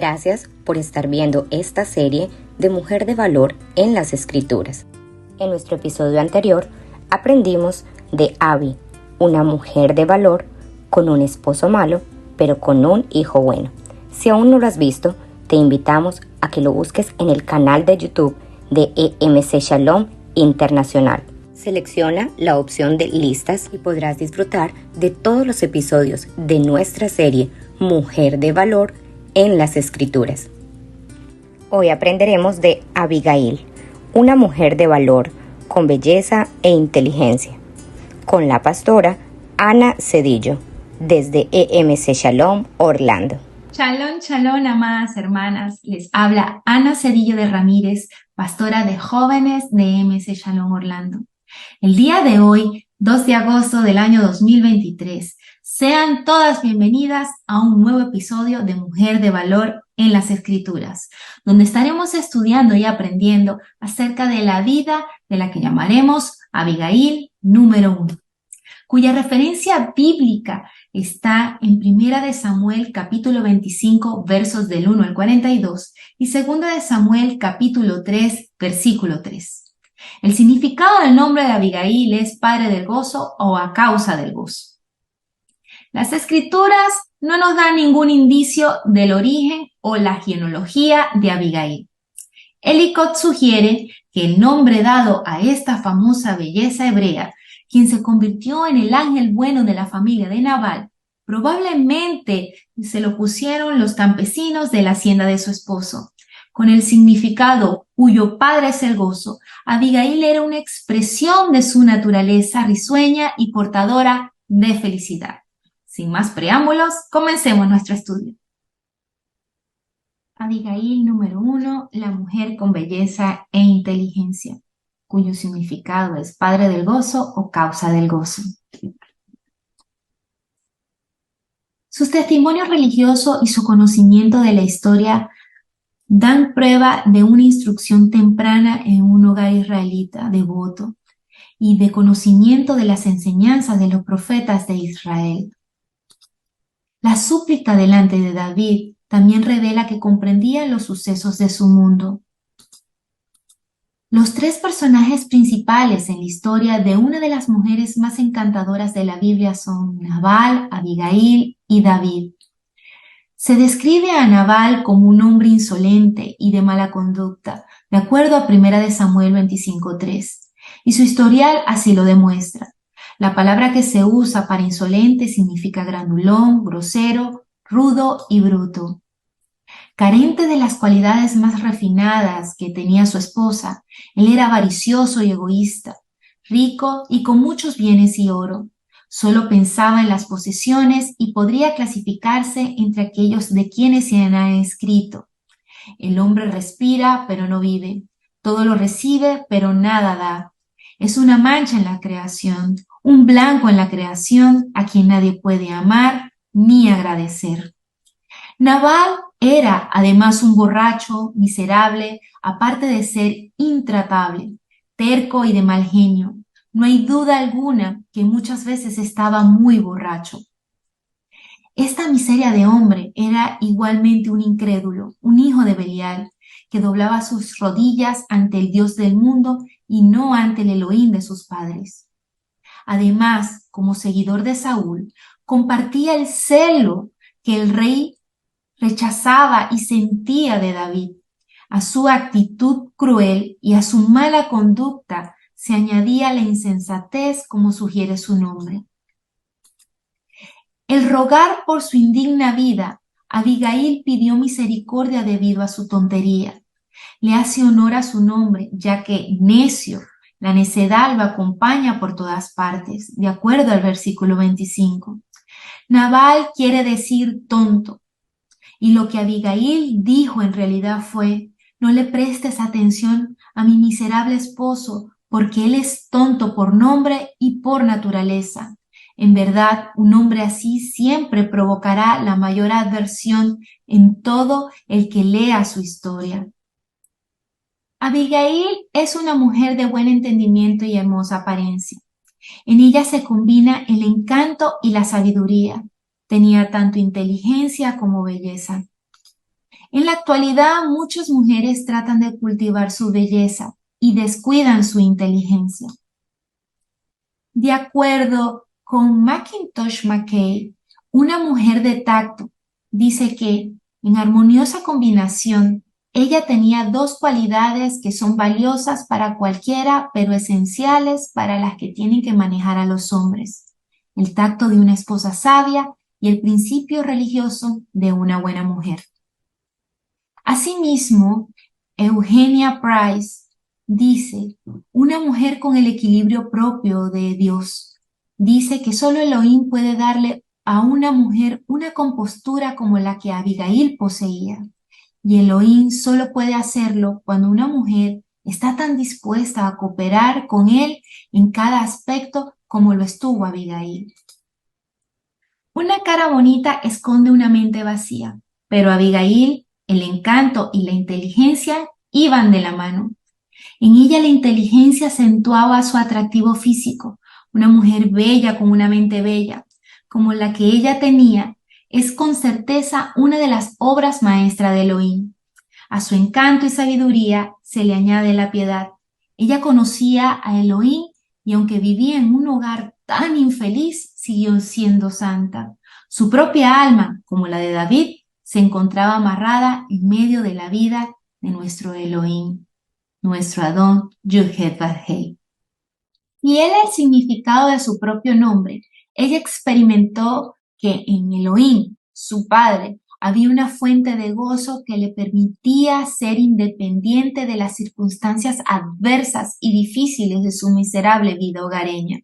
Gracias por estar viendo esta serie de Mujer de Valor en las Escrituras. En nuestro episodio anterior aprendimos de Abi, una mujer de valor con un esposo malo, pero con un hijo bueno. Si aún no lo has visto, te invitamos a que lo busques en el canal de YouTube de EMC Shalom Internacional. Selecciona la opción de listas y podrás disfrutar de todos los episodios de nuestra serie Mujer de Valor en las Escrituras. Hoy aprenderemos de Abigail, una mujer de valor, con belleza e inteligencia, con la pastora Ana Cedillo, desde EMC Shalom, Orlando. Shalom, shalom, amadas hermanas. Les habla Ana Cedillo de Ramírez, pastora de jóvenes de EMC Shalom, Orlando. El día de hoy, 2 de agosto del año 2023, sean todas bienvenidas a un nuevo episodio de Mujer de Valor en las Escrituras, donde estaremos estudiando y aprendiendo acerca de la vida de la que llamaremos Abigail número 1, cuya referencia bíblica está en 1 de Samuel capítulo 25 versos del 1 al 42 y 2 de Samuel capítulo 3 versículo 3. El significado del nombre de Abigail es padre del gozo o a causa del gozo. Las escrituras no nos dan ningún indicio del origen o la genealogía de Abigail. Ellicott sugiere que el nombre dado a esta famosa belleza hebrea, quien se convirtió en el ángel bueno de la familia de Nabal, probablemente se lo pusieron los campesinos de la hacienda de su esposo. Con el significado cuyo padre es el gozo, Abigail era una expresión de su naturaleza risueña y portadora de felicidad. Sin más preámbulos, comencemos nuestro estudio. Abigail número 1, la mujer con belleza e inteligencia, cuyo significado es padre del gozo o causa del gozo. Sus testimonios religiosos y su conocimiento de la historia dan prueba de una instrucción temprana en un hogar israelita devoto y de conocimiento de las enseñanzas de los profetas de Israel. La súplica delante de David también revela que comprendía los sucesos de su mundo. Los 3 personajes principales en la historia de una de las mujeres más encantadoras de la Biblia son Nabal, Abigail y David. Se describe a Nabal como un hombre insolente y de mala conducta, de acuerdo a 1 de Samuel 25:3, y su historial así lo demuestra. La palabra que se usa para insolente significa grandulón, grosero, rudo y bruto. Carente de las cualidades más refinadas que tenía su esposa, él era avaricioso y egoísta, rico y con muchos bienes y oro. Solo pensaba en las posesiones y podría clasificarse entre aquellos de quienes se ha escrito. El hombre respira, pero no vive. Todo lo recibe, pero nada da. Es una mancha en la creación, un blanco en la creación a quien nadie puede amar ni agradecer. Nabal era además un borracho, miserable, aparte de ser intratable, terco y de mal genio. No hay duda alguna que muchas veces estaba muy borracho. Esta miseria de hombre era igualmente un incrédulo, un hijo de Belial, que doblaba sus rodillas ante el Dios del mundo y no ante el Elohim de sus padres. Además, como seguidor de Saúl, compartía el celo que el rey rechazaba y sentía de David. A su actitud cruel y a su mala conducta se añadía la insensatez, como sugiere su nombre. El rogar por su indigna vida, Abigail pidió misericordia debido a su tontería. Le hace honor a su nombre, ya que necio, la necedad lo acompaña por todas partes, de acuerdo al versículo 25. Nabal quiere decir tonto, y lo que Abigail dijo en realidad fue: no le prestes atención a mi miserable esposo, porque él es tonto por nombre y por naturaleza. En verdad, un hombre así siempre provocará la mayor adversión en todo el que lea su historia. Abigail es una mujer de buen entendimiento y hermosa apariencia. En ella se combina el encanto y la sabiduría. Tenía tanto inteligencia como belleza. En la actualidad, muchas mujeres tratan de cultivar su belleza y descuidan su inteligencia. De acuerdo con Mackintosh McKay, una mujer de tacto dice que, en armoniosa combinación, ella tenía dos cualidades que son valiosas para cualquiera, pero esenciales para las que tienen que manejar a los hombres: el tacto de una esposa sabia y el principio religioso de una buena mujer. Asimismo, Eugenia Price dice: una mujer con el equilibrio propio de Dios. Dice que solo Elohim puede darle a una mujer una compostura como la que Abigail poseía. Y Elohim solo puede hacerlo cuando una mujer está tan dispuesta a cooperar con él en cada aspecto como lo estuvo Abigail. Una cara bonita esconde una mente vacía, pero Abigail, el encanto y la inteligencia iban de la mano. En ella la inteligencia acentuaba su atractivo físico. Una mujer bella con una mente bella, como la que ella tenía, es con certeza una de las obras maestras de Elohim. A su encanto y sabiduría se le añade la piedad. Ella conocía a Elohim y aunque vivía en un hogar tan infeliz, siguió siendo santa. Su propia alma, como la de David, se encontraba amarrada en medio de la vida de nuestro Elohim, nuestro Adón Yud-Heh-Vav-Heh. Fiel al significado de su propio nombre, ella experimentó que en Elohim, su padre, había una fuente de gozo que le permitía ser independiente de las circunstancias adversas y difíciles de su miserable vida hogareña.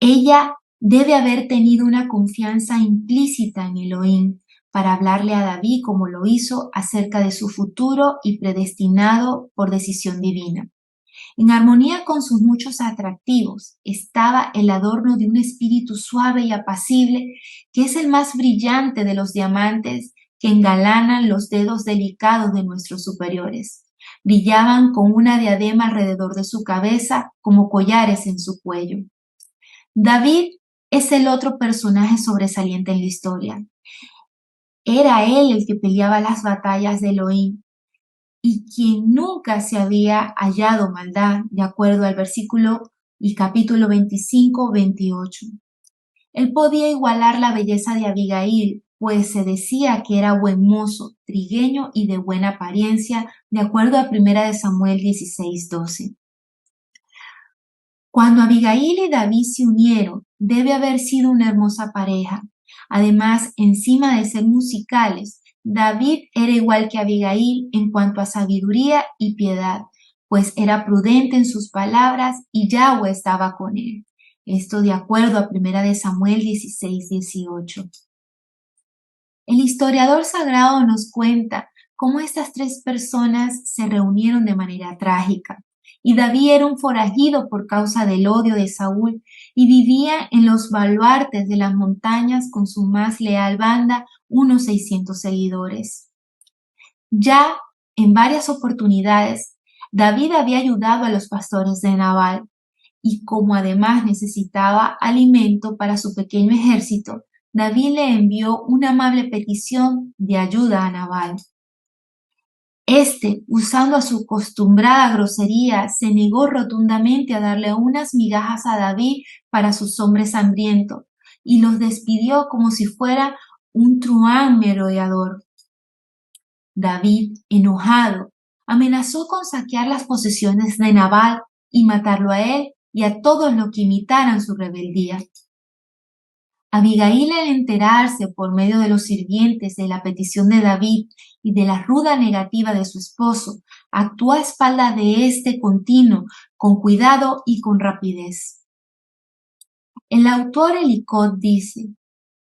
Ella debe haber tenido una confianza implícita en Elohim para hablarle a David como lo hizo acerca de su futuro y predestinado por decisión divina. En armonía con sus muchos atractivos estaba el adorno de un espíritu suave y apacible, que es el más brillante de los diamantes que engalanan los dedos delicados de nuestros superiores. Brillaban con una diadema alrededor de su cabeza como collares en su cuello. David es el otro personaje sobresaliente en la historia. Era él el que peleaba las batallas de Elohim, y quien nunca se había hallado maldad, de acuerdo al versículo y capítulo 25-28. Él podía igualar la belleza de Abigail, pues se decía que era buen mozo, trigueño y de buena apariencia, de acuerdo a 1 Samuel 16:12. Cuando Abigail y David se unieron, debe haber sido una hermosa pareja. Además, encima de ser musicales, David era igual que Abigail en cuanto a sabiduría y piedad, pues era prudente en sus palabras y Yahweh estaba con él. Esto de acuerdo a 1 Samuel 16:18. El historiador sagrado nos cuenta cómo estas tres personas se reunieron de manera trágica. Y David era un forajido por causa del odio de Saúl y vivía en los baluartes de las montañas con su más leal banda, unos 600 seguidores. Ya en varias oportunidades, David había ayudado a los pastores de Nabal y como además necesitaba alimento para su pequeño ejército, David le envió una amable petición de ayuda a Nabal. Usando a su acostumbrada grosería, se negó rotundamente a darle unas migajas a David para sus hombres hambrientos y los despidió como si fuera un truhán merodeador. David, enojado, amenazó con saquear las posesiones de Nabal y matarlo a él y a todos los que imitaran su rebeldía. Abigail, al enterarse por medio de los sirvientes de la petición de David y de la ruda negativa de su esposo, actuó a espaldas de este continuo, con cuidado y con rapidez. El autor Ellicott dice: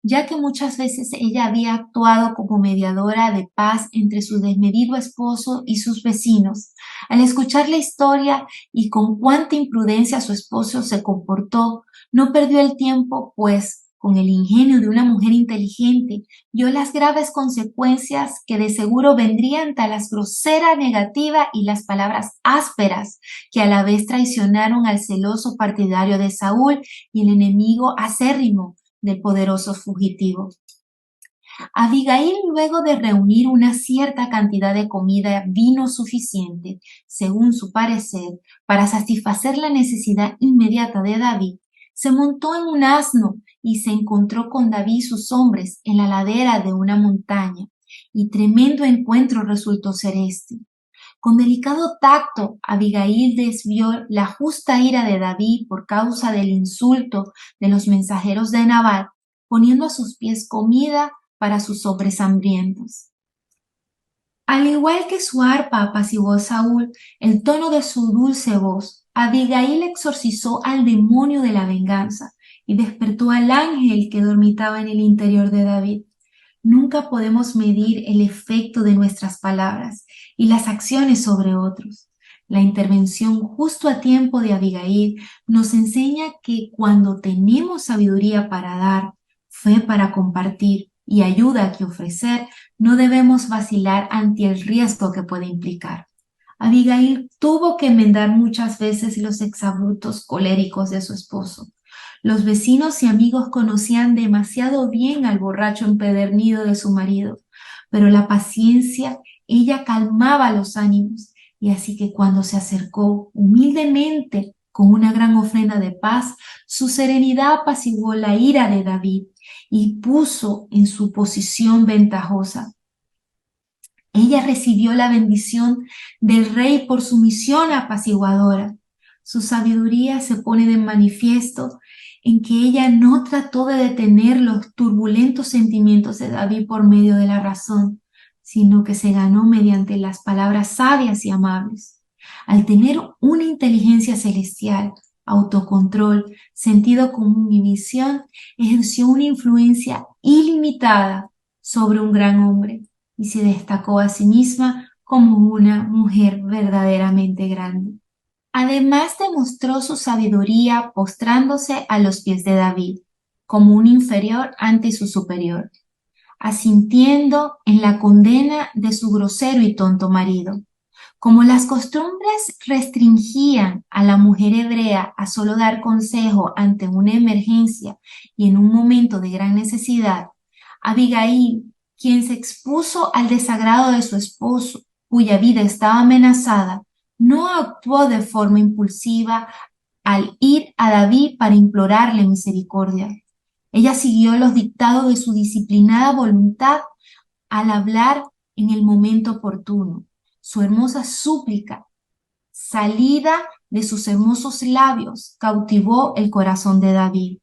ya que muchas veces ella había actuado como mediadora de paz entre su desmedido esposo y sus vecinos, al escuchar la historia y con cuánta imprudencia su esposo se comportó, no perdió el tiempo, pues, con el ingenio de una mujer inteligente, vio las graves consecuencias que de seguro vendrían tras la grosera negativa y las palabras ásperas que a la vez traicionaron al celoso partidario de Saúl y el enemigo acérrimo del poderoso fugitivo. Abigail, luego de reunir una cierta cantidad de comida, vino suficiente, según su parecer, para satisfacer la necesidad inmediata de David, se montó en un asno y se encontró con David y sus hombres en la ladera de una montaña, y tremendo encuentro resultó ser este. Con delicado tacto, Abigail desvió la justa ira de David por causa del insulto de los mensajeros de Nabal, poniendo a sus pies comida para sus hombres hambrientos. Al igual que su arpa apaciguó a Saúl el tono de su dulce voz, Abigail exorcizó al demonio de la venganza y despertó al ángel que dormitaba en el interior de David. Nunca podemos medir el efecto de nuestras palabras y las acciones sobre otros. La intervención justo a tiempo de Abigail nos enseña que cuando tenemos sabiduría para dar, fe para compartir y ayuda que ofrecer, no debemos vacilar ante el riesgo que puede implicar. Abigail tuvo que enmendar muchas veces los exabruptos coléricos de su esposo. Los vecinos y amigos conocían demasiado bien al borracho empedernido de su marido, pero la paciencia, ella calmaba los ánimos, y así que cuando se acercó humildemente con una gran ofrenda de paz, su serenidad apaciguó la ira de David y puso en su posición ventajosa. Ella recibió la bendición del rey por su misión apaciguadora. Su sabiduría se pone de manifiesto en que ella no trató de detener los turbulentos sentimientos de David por medio de la razón, sino que se ganó mediante las palabras sabias y amables. Al tener una inteligencia celestial, autocontrol, sentido común y visión, ejerció una influencia ilimitada sobre un gran hombre y se destacó a sí misma como una mujer verdaderamente grande. Además demostró su sabiduría postrándose a los pies de David, como un inferior ante su superior, asintiendo en la condena de su grosero y tonto marido. Como las costumbres restringían a la mujer hebrea a solo dar consejo ante una emergencia y en un momento de gran necesidad, Abigail, quien se expuso al desagrado de su esposo, cuya vida estaba amenazada, no actuó de forma impulsiva al ir a David para implorarle misericordia. Ella siguió los dictados de su disciplinada voluntad al hablar en el momento oportuno. Su hermosa súplica, salida de sus hermosos labios, cautivó el corazón de David.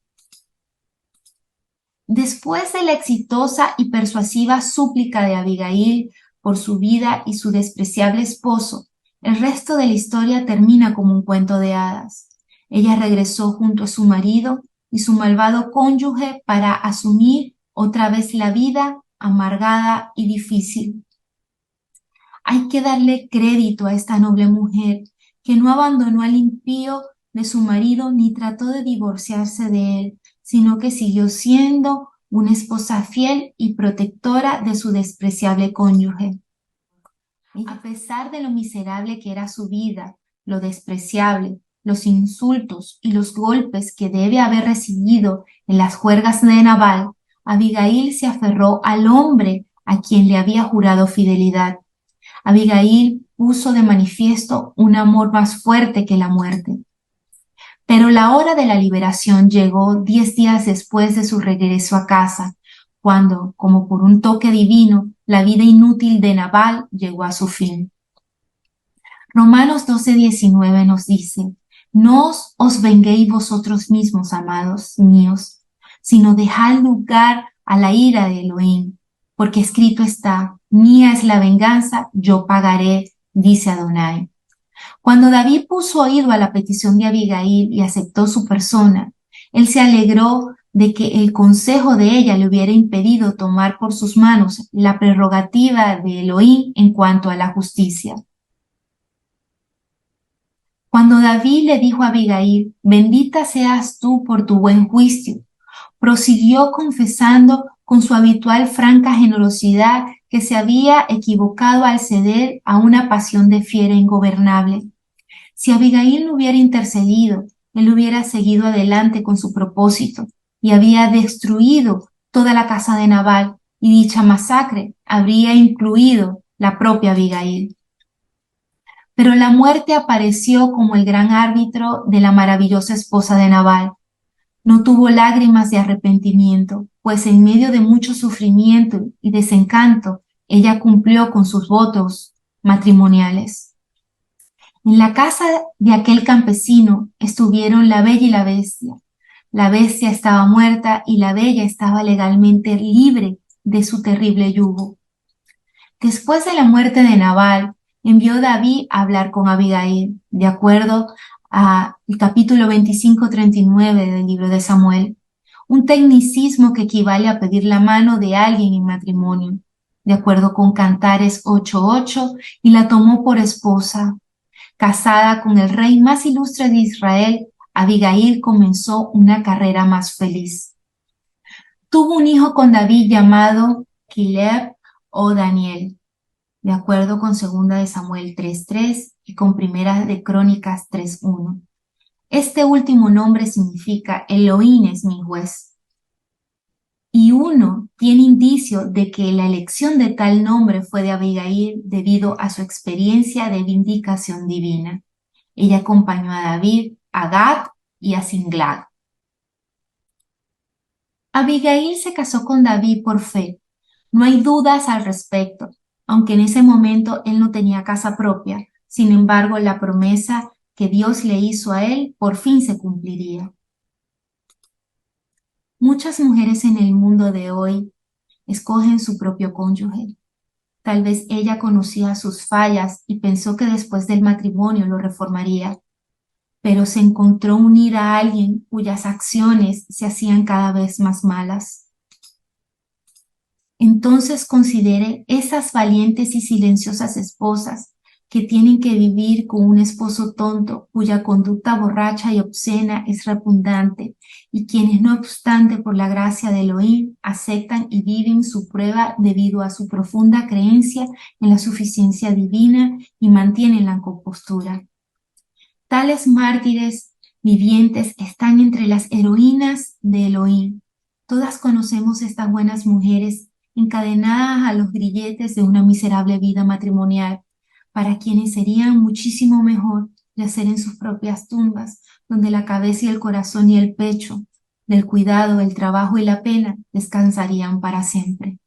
Después de la exitosa y persuasiva súplica de Abigail por su vida y su despreciable esposo, el resto de la historia termina como un cuento de hadas. Ella regresó junto a su marido y su malvado cónyuge para asumir otra vez la vida amargada y difícil. Hay que darle crédito a esta noble mujer que no abandonó al impío de su marido ni trató de divorciarse de él, sino que siguió siendo una esposa fiel y protectora de su despreciable cónyuge. A pesar de lo miserable que era su vida, lo despreciable, los insultos y los golpes que debe haber recibido en las juergas de Nabal, Abigail se aferró al hombre a quien le había jurado fidelidad. Abigail puso de manifiesto un amor más fuerte que la muerte. Pero la hora de la liberación llegó 10 días después de su regreso a casa, cuando, como por un toque divino, la vida inútil de Nabal llegó a su fin. Romanos 12:19 nos dice: No os venguéis vosotros mismos, amados míos, sino dejad lugar a la ira de Elohim, porque escrito está: mía es la venganza, yo pagaré, dice Adonai. Cuando David puso oído a la petición de Abigail y aceptó su persona, él se alegró de que el consejo de ella le hubiera impedido tomar por sus manos la prerrogativa de Elohim en cuanto a la justicia. Cuando David le dijo a Abigail: bendita seas tú por tu buen juicio, prosiguió confesando con su habitual franca generosidad que se había equivocado al ceder a una pasión de fiera ingobernable. Si Abigail no hubiera intercedido, él hubiera seguido adelante con su propósito y había destruido toda la casa de Nabal y dicha masacre habría incluido la propia Abigail. Pero la muerte apareció como el gran árbitro de la maravillosa esposa de Nabal. No tuvo lágrimas de arrepentimiento, pues en medio de mucho sufrimiento y desencanto, ella cumplió con sus votos matrimoniales. En la casa de aquel campesino estuvieron la bella y la bestia. La bestia estaba muerta y la bella estaba legalmente libre de su terrible yugo. Después de la muerte de Nabal, envió David a hablar con Abigail, de acuerdo al capítulo 25-39 del libro de Samuel, un tecnicismo que equivale a pedir la mano de alguien en matrimonio, de acuerdo con Cantares 8:8, y la tomó por esposa. Casada con el rey más ilustre de Israel, Abigail comenzó una carrera más feliz. Tuvo un hijo con David llamado Kileb o Daniel, de acuerdo con 2 de Samuel 3:3 y con 1 de Crónicas 3:1. Este último nombre significa Elohim es mi juez. Y uno tiene indicio de que la elección de tal nombre fue de Abigail debido a su experiencia de vindicación divina. Ella acompañó a David, a Gad y a Singlag. Abigail se casó con David por fe. No hay dudas al respecto, aunque en ese momento él no tenía casa propia. Sin embargo, la promesa que Dios le hizo a él por fin se cumpliría. Muchas mujeres en el mundo de hoy escogen su propio cónyuge. Tal vez ella conocía sus fallas y pensó que después del matrimonio lo reformaría, pero se encontró unida a alguien cuyas acciones se hacían cada vez más malas. Entonces considere esas valientes y silenciosas esposas que tienen que vivir con un esposo tonto cuya conducta borracha y obscena es repugnante y quienes no obstante por la gracia de Elohim aceptan y viven su prueba debido a su profunda creencia en la suficiencia divina y mantienen la compostura. Tales mártires vivientes están entre las heroínas de Elohim. Todas conocemos estas buenas mujeres encadenadas a los grilletes de una miserable vida matrimonial, para quienes serían muchísimo mejor yacer en sus propias tumbas, donde la cabeza y el corazón y el pecho, del cuidado, el trabajo y la pena, descansarían para siempre.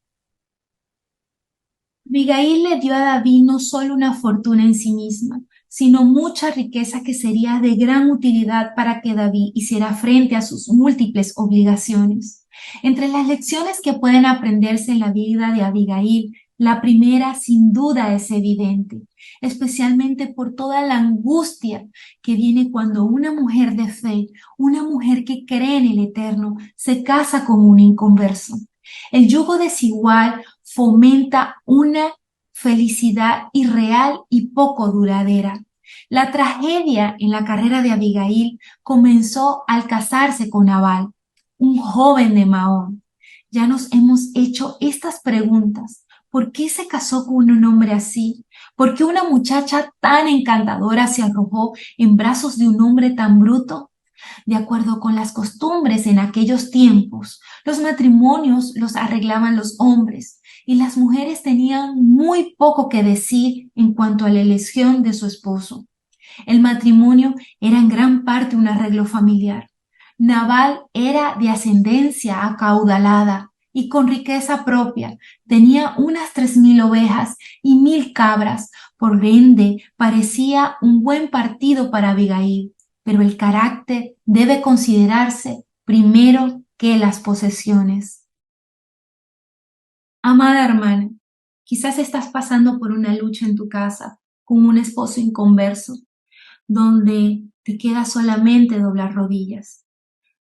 Abigail le dio a David no solo una fortuna en sí misma, sino mucha riqueza que sería de gran utilidad para que David hiciera frente a sus múltiples obligaciones. Entre las lecciones que pueden aprenderse en la vida de Abigail, la primera sin duda es evidente, especialmente por toda la angustia que viene cuando una mujer de fe, una mujer que cree en el Eterno, se casa con un inconverso. El yugo desigual fomenta una felicidad irreal y poco duradera. La tragedia en la carrera de Abigail comenzó al casarse con Nabal, un joven de Maón. Ya nos hemos hecho estas preguntas. ¿Por qué se casó con un hombre así? ¿Por qué una muchacha tan encantadora se arrojó en brazos de un hombre tan bruto? De acuerdo con las costumbres en aquellos tiempos, los matrimonios los arreglaban los hombres y las mujeres tenían muy poco que decir en cuanto a la elección de su esposo. El matrimonio era en gran parte un arreglo familiar. Nabal era de ascendencia acaudalada y con riqueza propia. Tenía unas 3,000 ovejas y 1,000 cabras, por ende parecía un buen partido para Abigail. Pero el carácter debe considerarse primero que las posesiones. Amada hermana, quizás estás pasando por una lucha en tu casa con un esposo inconverso, donde te queda solamente doblar rodillas.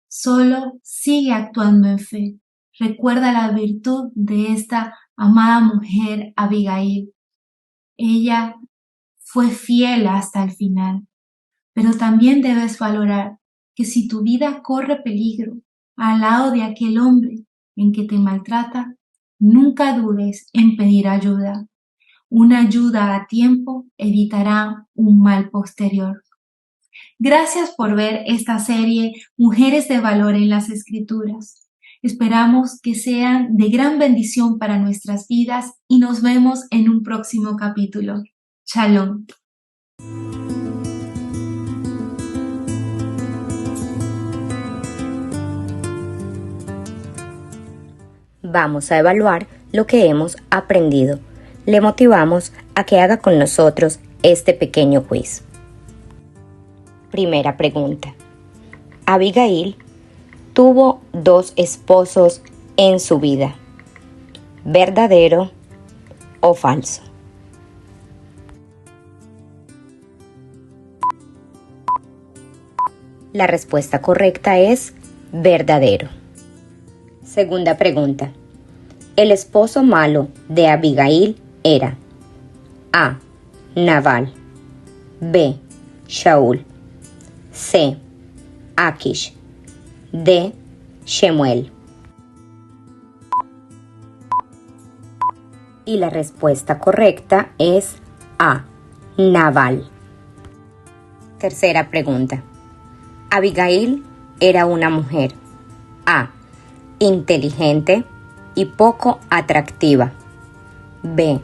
Solo sigue actuando en fe. Recuerda la virtud de esta amada mujer Abigail. Ella fue fiel hasta el final. Pero también debes valorar que si tu vida corre peligro al lado de aquel hombre en que te maltrata, nunca dudes en pedir ayuda. Una ayuda a tiempo evitará un mal posterior. Gracias por ver esta serie Mujeres de Valor en las Escrituras. Esperamos que sean de gran bendición para nuestras vidas y nos vemos en un próximo capítulo. Shalom. Vamos a evaluar lo que hemos aprendido. Le motivamos a que haga con nosotros este pequeño quiz. Primera pregunta. Abigail tuvo 2 esposos en su vida. ¿Verdadero o falso? La respuesta correcta es verdadero. Segunda pregunta. El esposo malo de Abigail era A. Nabal, B. Shaul, C. Akish, D. Shemuel. Y la respuesta correcta es A. Nabal. Tercera pregunta. Abigail era una mujer A. Inteligente y poco atractiva, B.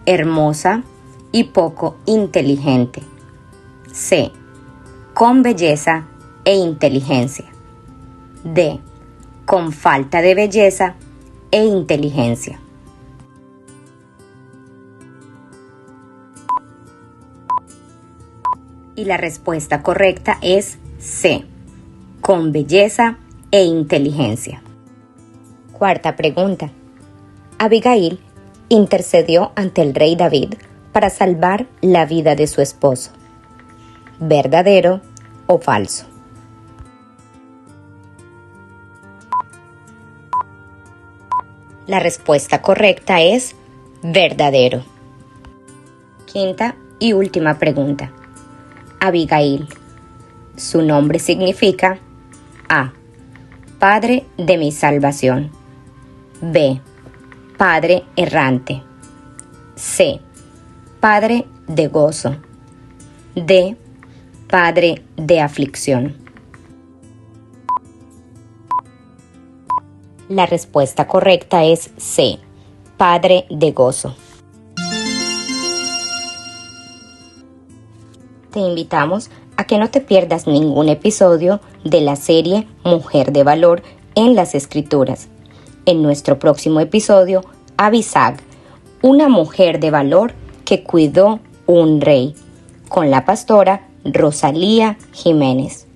Hermosa y poco inteligente, C. Con belleza e inteligencia, D. Con falta de belleza e inteligencia. Y la respuesta correcta es C. Con belleza e inteligencia. Cuarta pregunta. Abigail intercedió ante el rey David para salvar la vida de su esposo. ¿Verdadero o falso? La respuesta correcta es verdadero. Quinta y última pregunta. Abigail. Su nombre significa A. Padre de mi salvación. B. Padre errante. C. Padre de gozo. D. Padre de aflicción. La respuesta correcta es C. Padre de gozo. Te invitamos a que no te pierdas ningún episodio de la serie Mujer de Valor en las Escrituras. En nuestro próximo episodio, Abisag, una mujer de valor que cuidó un rey, con la pastora Rosalía Jiménez.